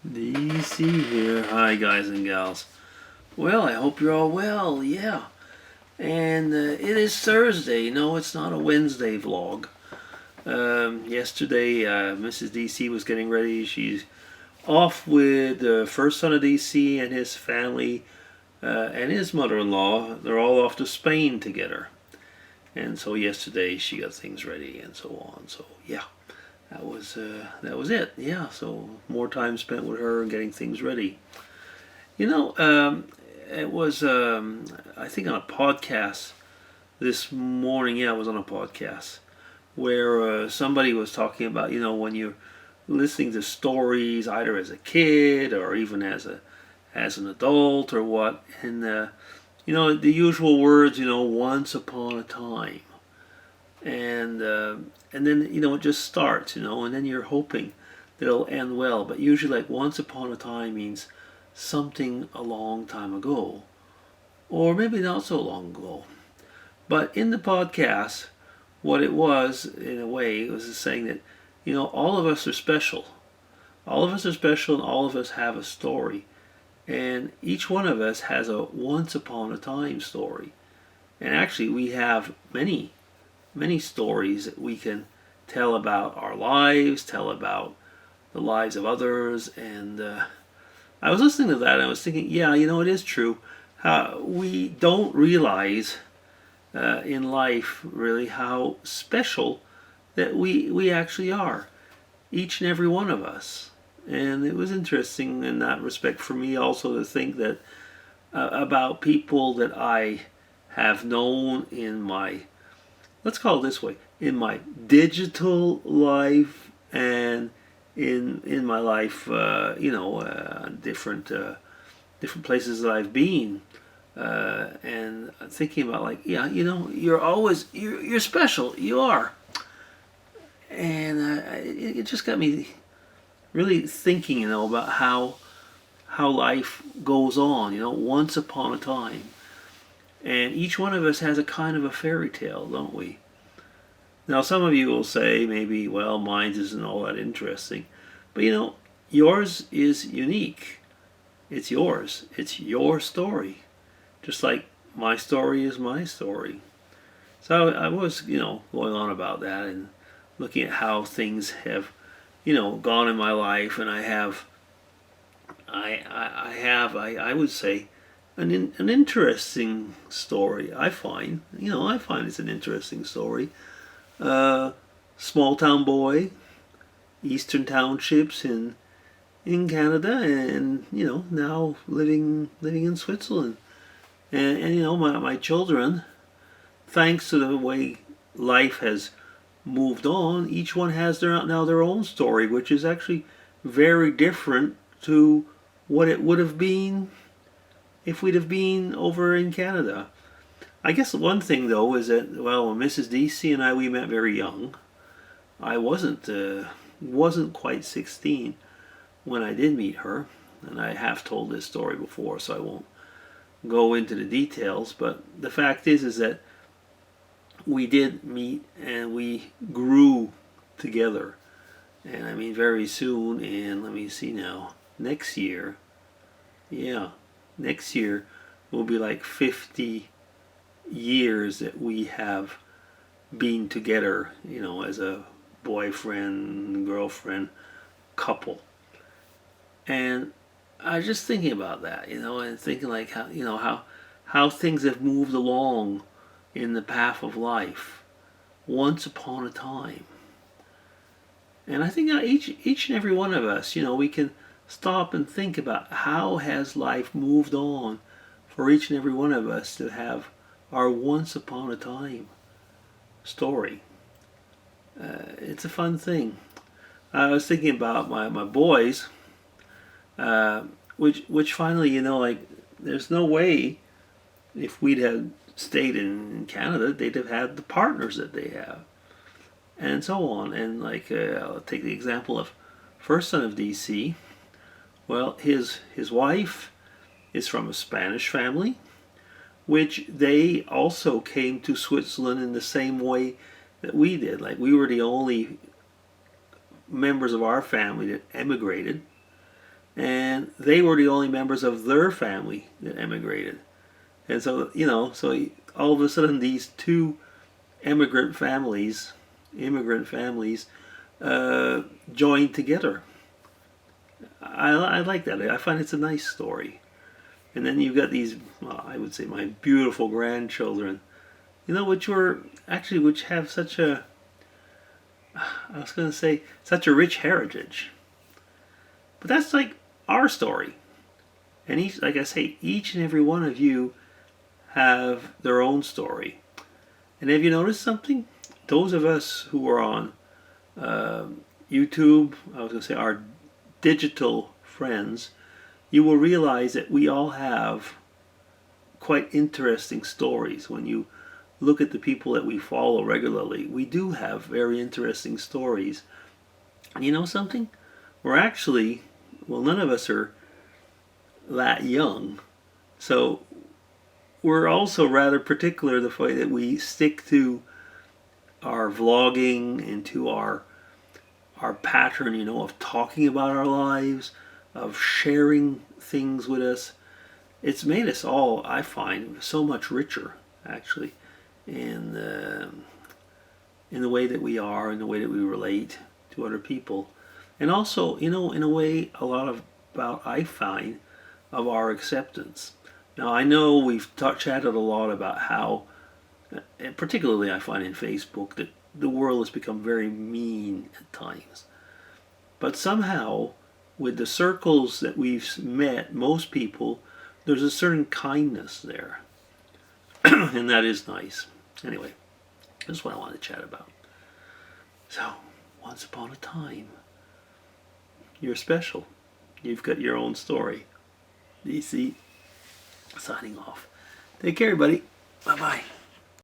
DC here. Hi, guys and gals. Well, I hope you're all well. Yeah. And it is Thursday. No, it's not a Wednesday vlog. Yesterday, Mrs. DC was getting ready. She's off with the first son of DC and his family and his mother-in-law. They're all off to Spain together. And so yesterday she got things ready and so on. So yeah, that was it. Yeah, so more time spent with her and getting things ready. You know, it was I think on a podcast this morning. Yeah, it was on a podcast where somebody was talking about when you're listening to stories either as a kid or even as an adult or what, and the usual words, once upon a time, and then it just starts, and then you're hoping that it'll end well, but usually like once upon a time means something a long time ago, or maybe not so long ago. But in the podcast, what it was in a way, it was saying that all of us are special. All of us are special, and all of us have a story. And each one of us has a once upon a time story. And actually, we have many, many stories that we can tell about our lives, tell about the lives of others. And I was listening to that and I was thinking, yeah, it is true. We don't realize in life really how special that we actually are, each and every one of us. And it was interesting in that respect for me also to think that about people that I have known in my, let's call it this way, in my digital life and in my life, different places that I've been, and thinking about like, yeah, you're special, you are, and it just got me really thinking, about how life goes on, once upon a time. And each one of us has a kind of a fairy tale, don't we? Now, some of you will say maybe, well, mine isn't all that interesting. But yours is unique. It's yours. It's your story. Just like my story is my story. So I was, going on about that and looking at how things have gone in my life, and I would say an interesting story. I find it's an interesting story. Small town boy, Eastern Townships in Canada, and now living in Switzerland, and my children, thanks to the way life has moved on, each one has their own story, which is actually very different to what it would have been if we'd have been over in Canada. I guess one thing though is that, well, when Mrs. DC and we met very young. I wasn't quite 16 when I did meet her, and I have told this story before, so I won't go into the details. But the fact is that we did meet and we grew together, and I mean very soon. And let me see now, next year will be like 50 years that we have been together, as a boyfriend girlfriend couple. And I was just thinking about that, and thinking like how things have moved along in the path of life once upon a time. And I think each and every one of us, we can stop and think about how has life moved on for each and every one of us to have our once upon a time story. It's a fun thing. I was thinking about my boys, which finally, like, there's no way if we'd have stayed in Canada, they'd have had the partners that they have, and so on. And like, I'll take the example of first son of DC. Well, his wife is from a Spanish family, which they also came to Switzerland in the same way that we did. Like, we were the only members of our family that emigrated. and they were the only members of their family that emigrated. And so, so all of a sudden these two immigrant families, joined together. I like that. I find it's a nice story. And then you've got these, well, I would say my beautiful grandchildren, which have such a, I was going to say, such a rich heritage. But that's like our story. And like I say, each and every one of you have their own story. And have you noticed something? Those of us who are on YouTube, I was going to say our digital friends, you will realize that we all have quite interesting stories. When you look at the people that we follow regularly, we do have very interesting stories. And you know something? We're actually, well, none of us are that young. So we're also rather particular the way that we stick to our vlogging and to our pattern, of talking about our lives, of sharing things with us. It's made us all, I find, so much richer, actually, in the way that we are, in the way that we relate to other people, and also, in a way, a lot about, I find, of our acceptance. Now, I know we've chatted a lot about how, and particularly I find in Facebook, that the world has become very mean at times. But somehow, with the circles that we've met, most people, there's a certain kindness there. And that is nice. Anyway, that's what I wanted to chat about. So, once upon a time, you're special. You've got your own story. DC, signing off. Take care, everybody. Bye-bye.